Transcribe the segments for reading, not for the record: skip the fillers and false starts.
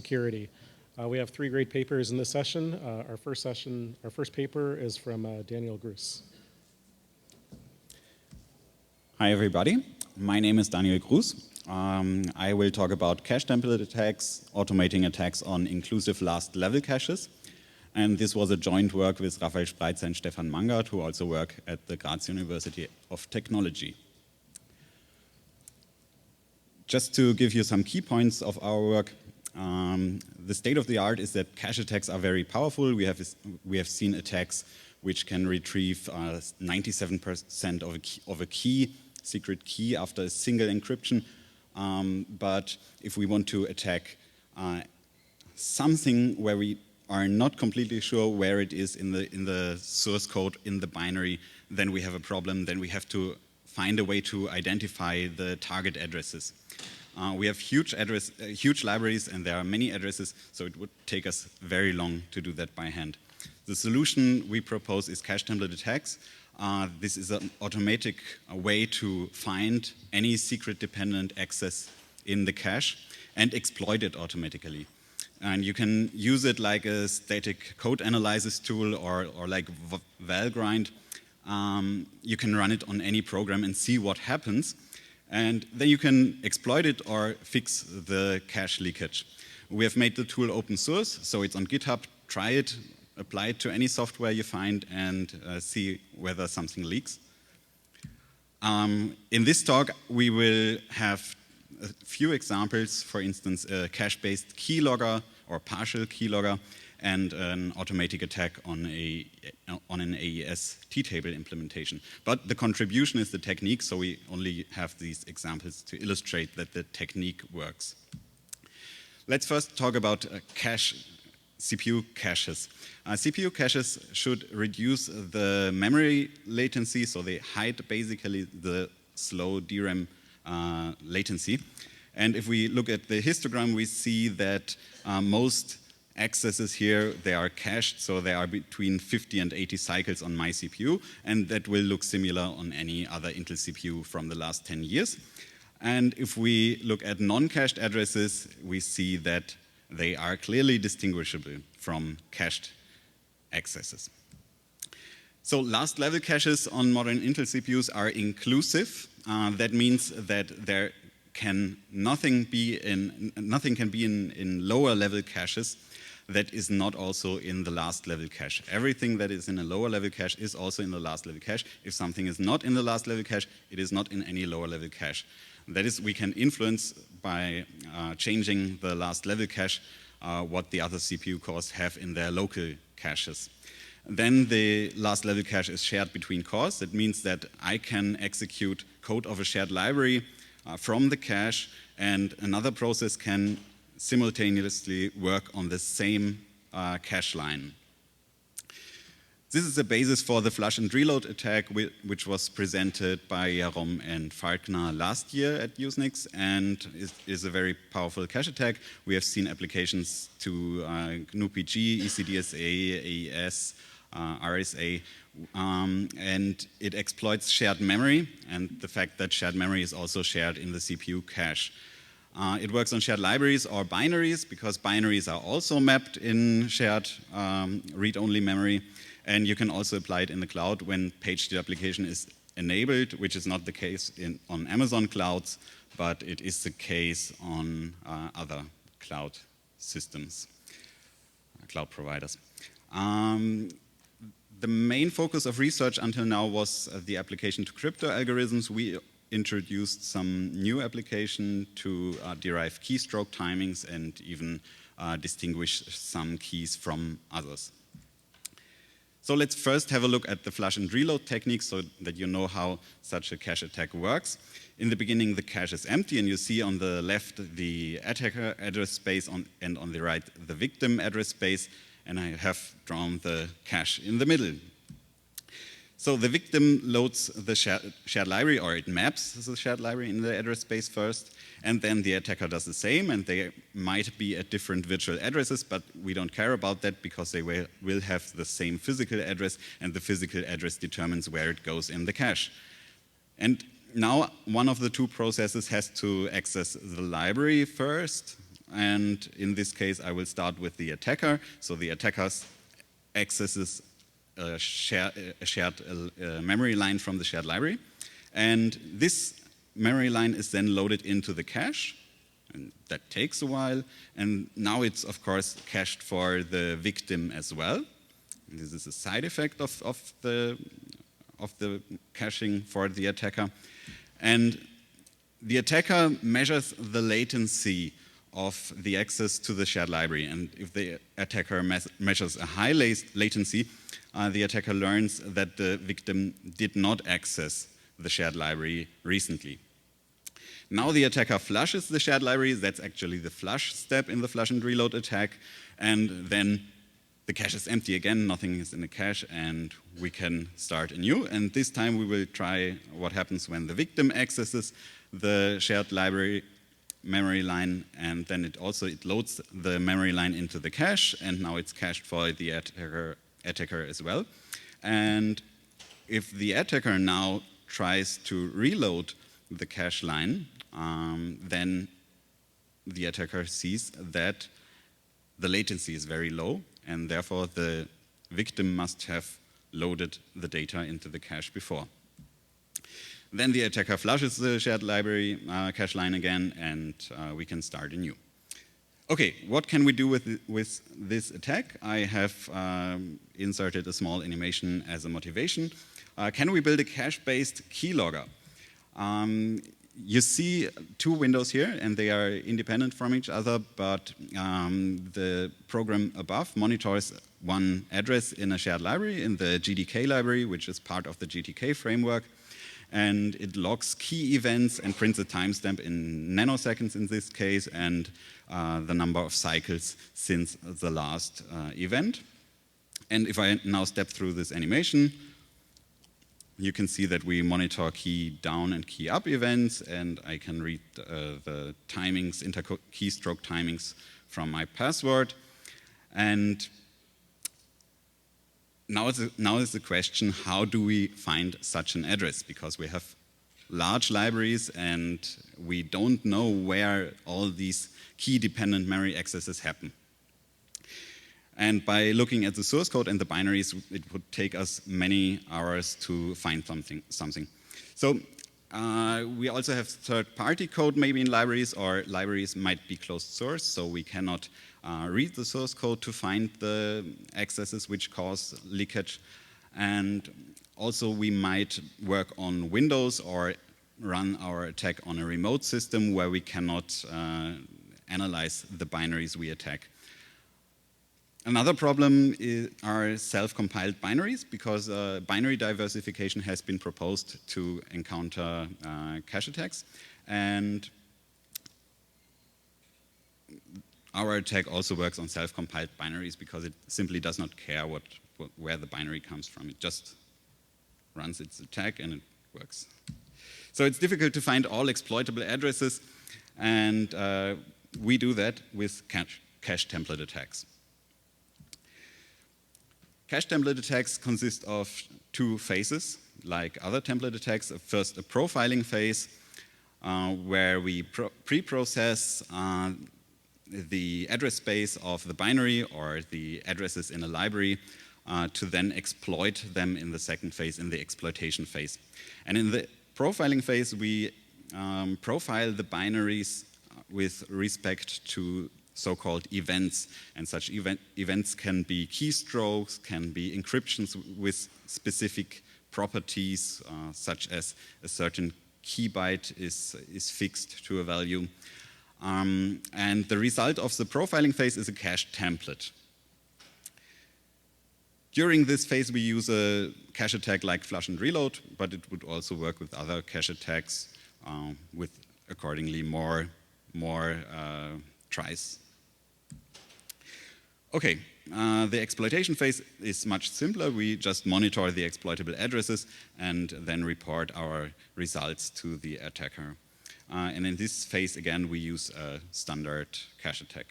security. We have 3 great papers in this session. Our first paper is from Daniel Gruss. Hi everybody, my name is Daniel Gruss. I will talk about cache template attacks, automating attacks on inclusive last level caches. And this was a joint work with Raphael Spreitzer and Stefan Mangard, who also work at the Graz University of Technology. Just to give you some key points of our work, the state of the art is that cache attacks are very powerful. We have seen attacks which can retrieve 97% of a key, secret key after a single encryption. But if we want to attack something where we are not completely sure where it is in the source code, in the binary, then we have a problem. Then we have to find a way to identify the target addresses. We have huge libraries, and there are many addresses, so it would take us very long to do that by hand. The solution we propose is cache template attacks. This is an automatic way to find any secret dependent access in the cache and exploit it automatically. And you can use it like a static code analysis tool or like Valgrind. You can run it on any program and see what happens. And then you can exploit it or fix the cache leakage. We have made the tool open source, so it's on GitHub. Try it, apply it to any software you find, and see whether something leaks. In this talk, we will have a few examples, for instance, a cache-based keylogger or partial keylogger, and an automatic attack on an AES T-Table implementation. But the contribution is the technique, so we only have these examples to illustrate that the technique works. Let's first talk about CPU caches. CPU caches should reduce the memory latency, so they hide basically the slow DRAM latency. And if we look at the histogram, we see that most accesses here, they are cached, so they are between 50 and 80 cycles on my CPU, and that will look similar on any other Intel CPU from the last 10 years. And if we look at non-cached addresses, we see that they are clearly distinguishable from cached accesses. So last level caches on modern Intel CPUs are inclusive. That means that nothing can be in lower level caches that is not also in the last level cache. Everything that is in a lower level cache is also in the last level cache. If something is not in the last level cache, it is not in any lower level cache. That is, we can influence by changing the last level cache what the other CPU cores have in their local caches. Then the last level cache is shared between cores. That means that I can execute code of a shared library from the cache, and another process can simultaneously work on the same cache line. This is the basis for the Flush+Reload attack, which was presented by Jarom and Falkner last year at USENIX, and is a very powerful cache attack. We have seen applications to GNU-PG, ECDSA, AES, RSA, and it exploits shared memory and the fact that shared memory is also shared in the CPU cache. It works on shared libraries or binaries, because binaries are also mapped in shared read-only memory, and you can also apply it in the cloud when page deduplication is enabled, which is not the case on Amazon clouds, but it is the case on other cloud systems, cloud providers. The main focus of research until now was the application to crypto algorithms. We introduced some new application to derive keystroke timings and even distinguish some keys from others. So let's first have a look at the Flush+Reload technique so that you know how such a cache attack works. In the beginning, the cache is empty, and you see on the left the attacker address space and on the right the victim address space, and I have drawn the cache in the middle. So the victim loads the shared library, or it maps the shared library in the address space first, and then the attacker does the same, and they might be at different virtual addresses, but we don't care about that because they will have the same physical address, and the physical address determines where it goes in the cache. And now one of the two processes has to access the library first, and in this case I will start with the attacker. So the attacker accesses a shared memory line from the shared library, and this memory line is then loaded into the cache, and that takes a while, and now it's of course cached for the victim as well. This is a side effect of the caching for the attacker. And the attacker measures the latency of the access to the shared library. And if the attacker measures a high latency, the attacker learns that the victim did not access the shared library recently. Now the attacker flushes the shared library. That's actually the flush step in the flush and reload attack. And then the cache is empty again, nothing is in the cache, and we can start anew. And this time we will try what happens when the victim accesses the shared library memory line, and then it loads the memory line into the cache, and now it's cached for the attacker as well. And if the attacker now tries to reload the cache line, then the attacker sees that the latency is very low, and therefore the victim must have loaded the data into the cache before. Then the attacker flushes the shared library cache line again, and we can start anew. Okay, what can we do with this attack? I have inserted a small animation as a motivation. Can we build a cache-based keylogger? You see two windows here, and they are independent from each other, but the program above monitors one address in a shared library, in the GDK library, which is part of the GTK framework, and it logs key events and prints a timestamp in nanoseconds in this case, and the number of cycles since the last event. And if I now step through this animation, you can see that we monitor key down and key up events, and I can read the timings, keystroke timings from my password. And now is the question, how do we find such an address? Because we have large libraries and we don't know where all these key-dependent memory accesses happen. And by looking at the source code and the binaries, it would take us many hours to find something. So we also have third-party code maybe in libraries, or libraries might be closed source, so we cannot read the source code to find the accesses which cause leakage. And also we might work on Windows or run our attack on a remote system where we cannot analyze the binaries we attack. Another problem are self-compiled binaries, because binary diversification has been proposed to encounter cache attacks. And our attack also works on self-compiled binaries because it simply does not care where the binary comes from. It just runs its attack and it works. So it's difficult to find all exploitable addresses, and we do that with cache template attacks. Cache template attacks consist of two phases, like other template attacks. First, a profiling phase, where we pre-process the address space of the binary or the addresses in a library to then exploit them in the second phase, in the exploitation phase. And in the profiling phase, we profile the binaries with respect to so-called events, and such events can be keystrokes, can be encryptions with specific properties, such as a certain key byte is fixed to a value. And the result of the profiling phase is a cache template. During this phase, we use a cache attack like flush and reload, but it would also work with other cache attacks with accordingly more tries. Okay, the exploitation phase is much simpler. We just monitor the exploitable addresses and then report our results to the attacker. And in this phase, again, we use a standard cache attack.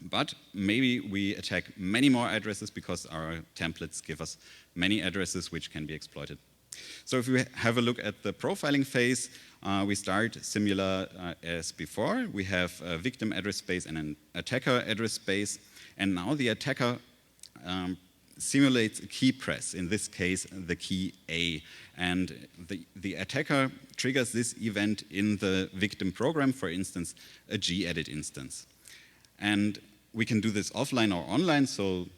But maybe we attack many more addresses because our templates give us many addresses which can be exploited. So if we have a look at the profiling phase, we start similar as before. We have a victim address space and an attacker address space. And now the attacker simulates a key press, in this case, the key A. And the attacker triggers this event in the victim program, for instance, a gedit instance. And we can do this offline or online, so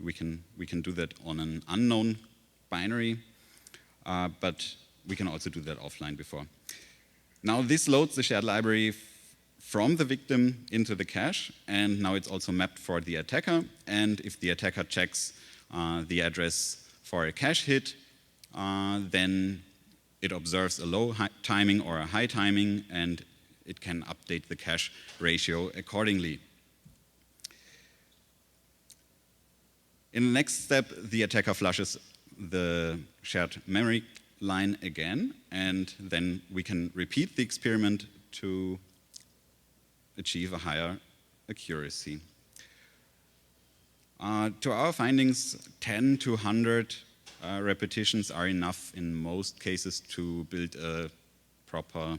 we can do that on an unknown binary, but we can also do that offline before. Now this loads the shared library from the victim into the cache, and now it's also mapped for the attacker. And if the attacker checks the address for a cache hit, then it observes a low timing or a high timing, and it can update the cache ratio accordingly. In the next step, the attacker flushes the shared memory line again, and then we can repeat the experiment to achieve a higher accuracy. To our findings, 10 to 100 repetitions are enough in most cases to build a proper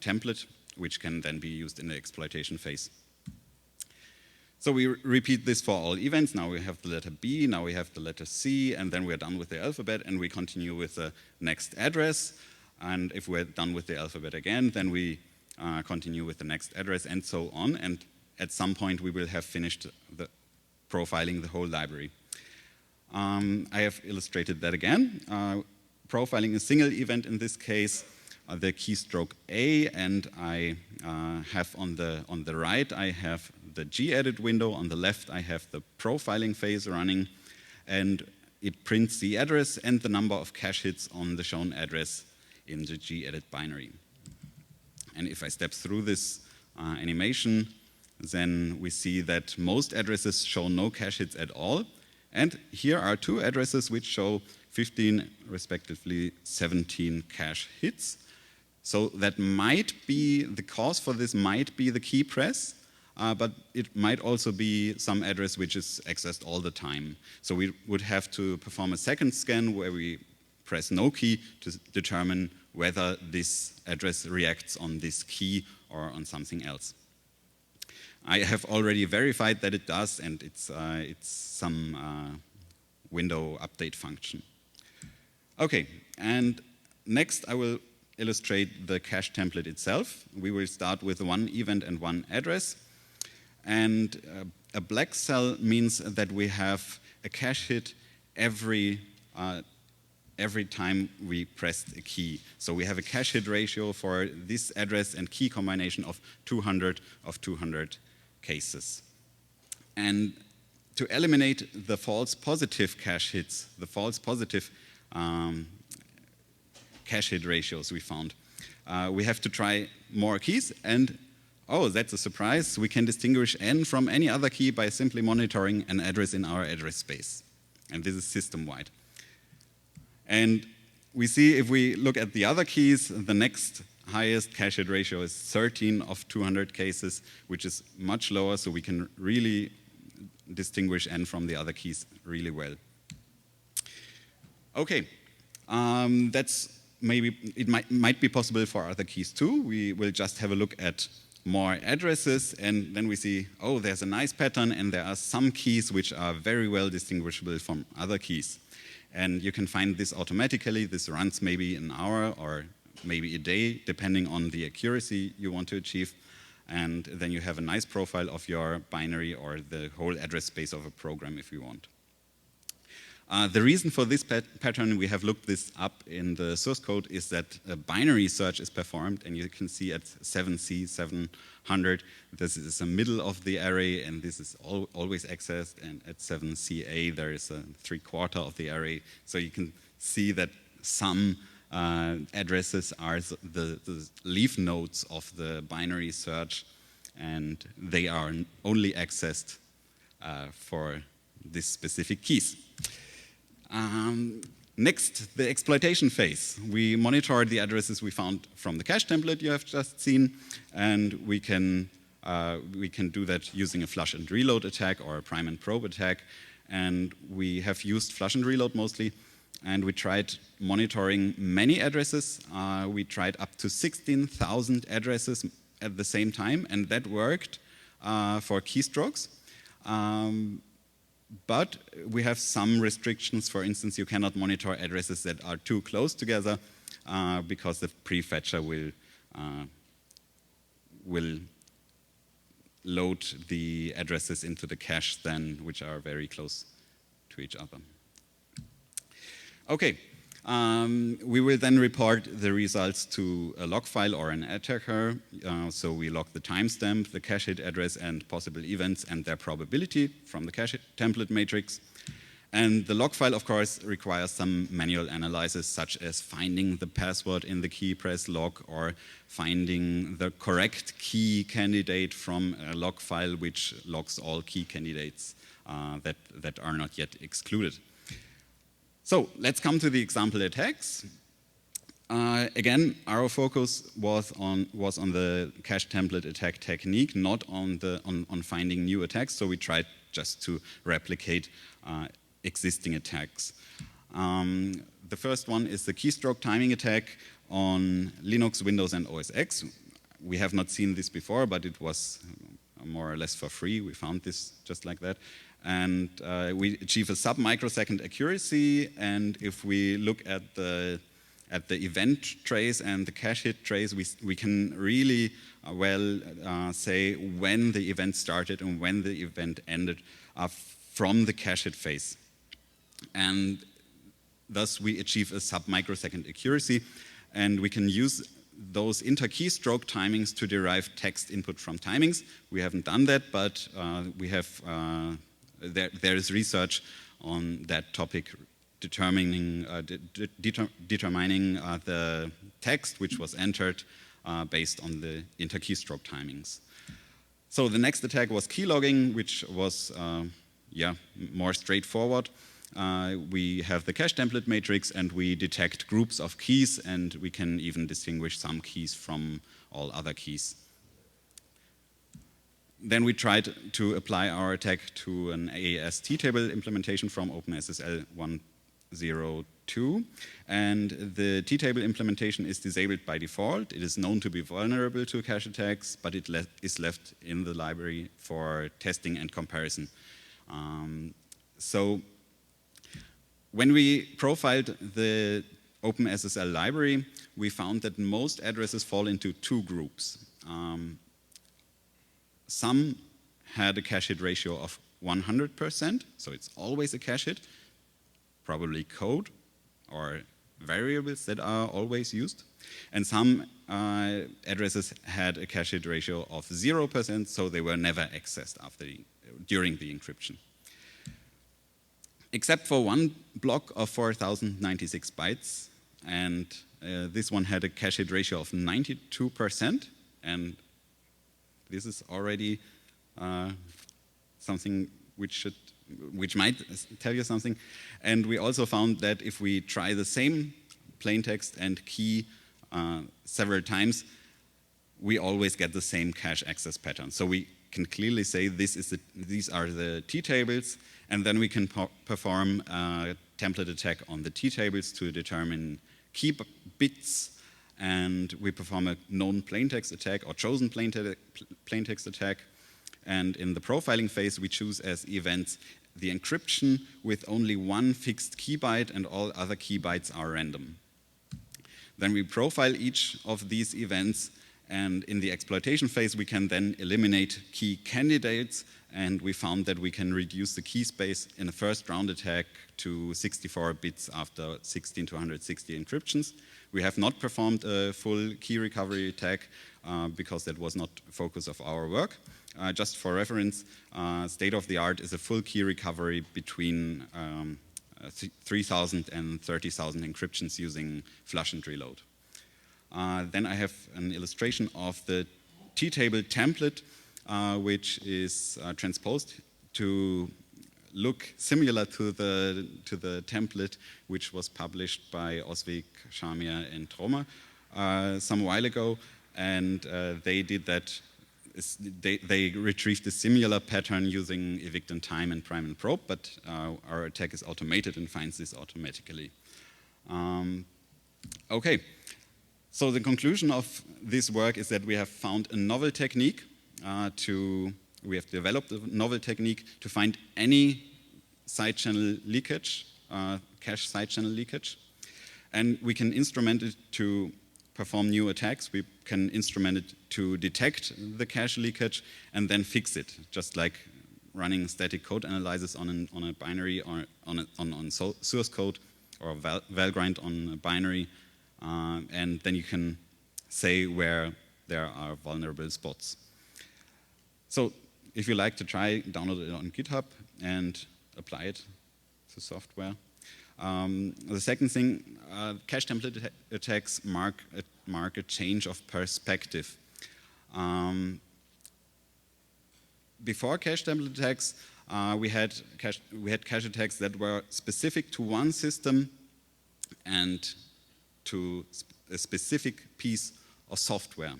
template, which can then be used in the exploitation phase. So we repeat this for all events. Now we have the letter B, now we have the letter C, and then we're done with the alphabet, and we continue with the next address. And if we're done with the alphabet again, then we continue with the next address, and so on. And at some point, we will have finished the profiling the whole library. I have illustrated that again. Profiling a single event in this case, the keystroke A, and I have on the right, I have the gedit window. On the left, I have the profiling phase running, and it prints the address and the number of cache hits on the shown address in the gedit binary. And if I step through this animation, then we see that most addresses show no cache hits at all. And here are two addresses which show 15, respectively 17 cache hits. So that might be, the cause for this might be the key press, but it might also be some address which is accessed all the time. So we would have to perform a second scan where we press no key to determine whether this address reacts on this key or on something else. I have already verified that it does, and it's some window update function. Okay, and next I will illustrate the cache template itself. We will start with one event and one address. And a black cell means that we have a cache hit every time we pressed a key. So we have a cache hit ratio for this address and key combination of 200 cases. And to eliminate the false positive cache hits, the false positive cache hit ratios we found, we have to try more keys, and oh, that's a surprise, we can distinguish n from any other key by simply monitoring an address in our address space. And this is system-wide. And we see if we look at the other keys, the next highest cache hit ratio is 13 of 200 cases, which is much lower, so we can really distinguish n from the other keys really well. Okay, that's maybe, it might be possible for other keys too. We will just have a look at more addresses, and then we see, oh, there's a nice pattern, and there are some keys which are very well distinguishable from other keys. And you can find this automatically. This runs maybe an hour or maybe a day, depending on the accuracy you want to achieve. And then you have a nice profile of your binary or the whole address space of a program if you want. The reason for this pattern, we have looked this up in the source code, is that a binary search is performed, and you can see at 7C, 700, this is the middle of the array, and this is always accessed, and at 7CA, there is a 3/4 of the array. So you can see that some addresses are the leaf nodes of the binary search, and they are only accessed for these specific keys. Next, the exploitation phase. We monitor the addresses we found from the cache template you have just seen, and we can do that using a flush and reload attack or a prime and probe attack. And we have used flush and reload mostly. and we tried monitoring many addresses. We tried up to 16,000 addresses at the same time, and that worked for keystrokes. But we have some restrictions. For instance, you cannot monitor addresses that are too close together because the prefetcher will load the addresses into the cache then, which are very close to each other. Okay, we will then report the results to a log file or an attacker. So we log the timestamp, the cache hit address, and possible events and their probability from the cache hit template matrix. And the log file, of course, requires some manual analysis, such as finding the password in the key press log or finding the correct key candidate from a log file which logs all key candidates that are not yet excluded. So let's come to the example attacks. Again, our focus was on the cache template attack technique, not on finding new attacks. So we tried just to replicate existing attacks. The first one is the keystroke timing attack on Linux, Windows, and OS X. We have not seen this before, but it was more or less for free. We found this just like that. And we achieve a sub-microsecond accuracy. And if we look at the event trace and the cache hit trace, we can really say when the event started and when the event ended from the cache hit phase. And thus we achieve a sub-microsecond accuracy, and we can use those inter-keystroke timings to derive text input from timings. We haven't done that, but we have there is research on that topic determining the text which was entered based on the inter-keystroke timings. So the next attack was keylogging, which was more straightforward. We have the cache template matrix, and we detect groups of keys, and we can even distinguish some keys from all other keys. Then we tried to apply our attack to an AES T-Table implementation from OpenSSL 1.0.2, and the T-Table implementation is disabled by default. It is known to be vulnerable to cache attacks, but it is left in the library for testing and comparison. So when we profiled the OpenSSL library, we found that most addresses fall into two groups. Some had a cache hit ratio of 100%, so it's always a cache hit, probably code or variables that are always used. And some addresses had a cache hit ratio of 0%, so they were never accessed during the encryption. Except for one block of 4,096 bytes, and this one had a cache hit ratio of 92%, and this is already something which might tell you something. And we also found that if we try the same plaintext and key several times, we always get the same cache access pattern. So we can clearly say these are the T-tables, and then we can perform a template attack on the T-tables to determine key bits, and we perform a known plaintext attack or chosen plaintext attack. And in the profiling phase, we choose as events the encryption with only one fixed key byte, and all other key bytes are random. Then we profile each of these events, and in the exploitation phase, we can then eliminate key candidates, and we found that we can reduce the key space in a first round attack to 64 bits after 16 to 160 encryptions. We have not performed a full key recovery attack because that was not the focus of our work. Just for reference, state of the art is a full key recovery between 3,000 and 30,000 encryptions using Flush+Reload. Then I have an illustration of the T-table template, which is transposed to look similar to the template which was published by Oswig, Shamir, and Troma some while ago, and they did that they retrieved a similar pattern using evict and time and prime and probe, but our attack is automated and finds this automatically. Okay, so the conclusion of this work is that we have found a novel technique we have developed a novel technique to find any side channel leakage, cache side channel leakage, and we can instrument it to perform new attacks. We can instrument it to detect the cache leakage and then fix it, just like running static code analysis on a binary or on source code or valgrind on a binary, and then you can say where there are vulnerable spots. So if you like to try, download it on GitHub and apply it to software. The second thing, cache template attacks mark a change of perspective. Before cache template attacks, we had cache attacks that were specific to one system and to a specific piece of software.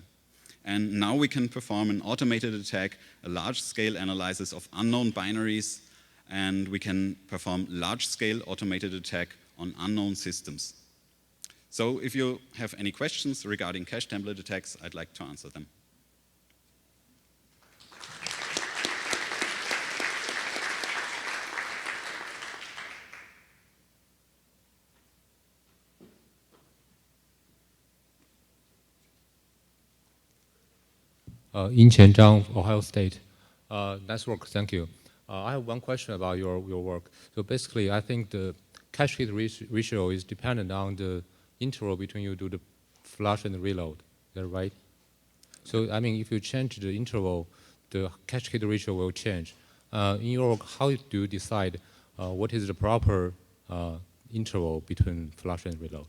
And now we can perform an automated attack, a large-scale analysis of unknown binaries, and we can perform large-scale automated attack on unknown systems. So if you have any questions regarding cache template attacks, I'd like to answer them. Yin-Chen Zhang, Ohio State. Nice work, thank you. I have one question about your work. So basically, I think the cache hit ratio is dependent on the interval between you do the flush and the reload. Is that right? So I mean, if you change the interval, the cache hit ratio will change. In your work, how do you decide what is the proper interval between flush and reload?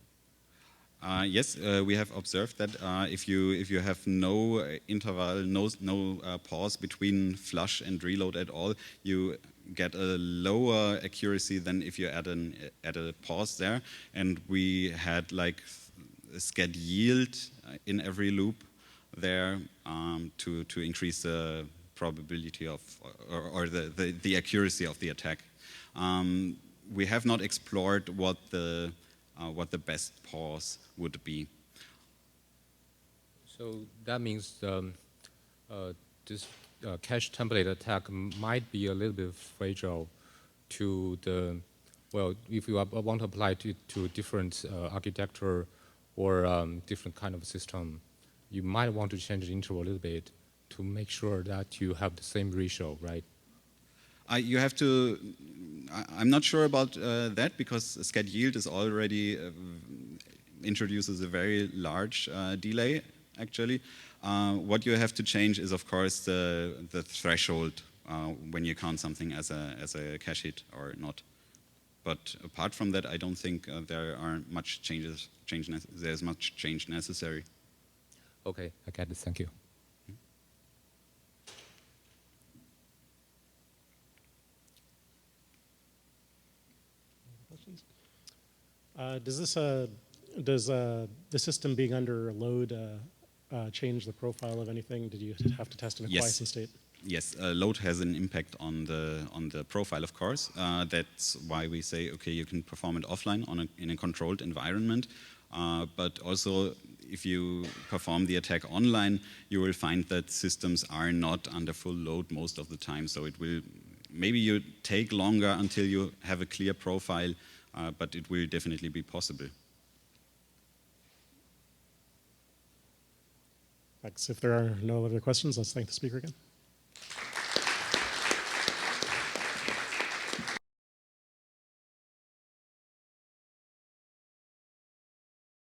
Yes, we have observed that if you have no interval, no pause between flush and reload at all, you get a lower accuracy than if you add a pause there. And we had like a sched yield in every loop there to increase the probability of or the accuracy of the attack. We have not explored what the best pause would be. So that means this cache template attack might be a little bit fragile to the, well, if you want to apply it to different architecture or different kind of system, you might want to change the interval a little bit to make sure that you have the same ratio, right? You have to, I'm not sure about that because sched yield is already introduces a very large delay actually. What you have to change is of course the threshold when you count something as a cache hit or not. But apart from that, I don't think there are much there's much change necessary. Okay, I get it, thank you. Does the system being under load change the profile of anything? Did you have to test in a quiescent state? Yes, load has an impact on the profile, of course. That's why we say, okay, you can perform it offline in a controlled environment. But also, if you perform the attack online, you will find that systems are not under full load most of the time. So it will maybe you take longer until you have a clear profile, but it will definitely be possible. Thanks. If there are no other questions, let's thank the speaker again.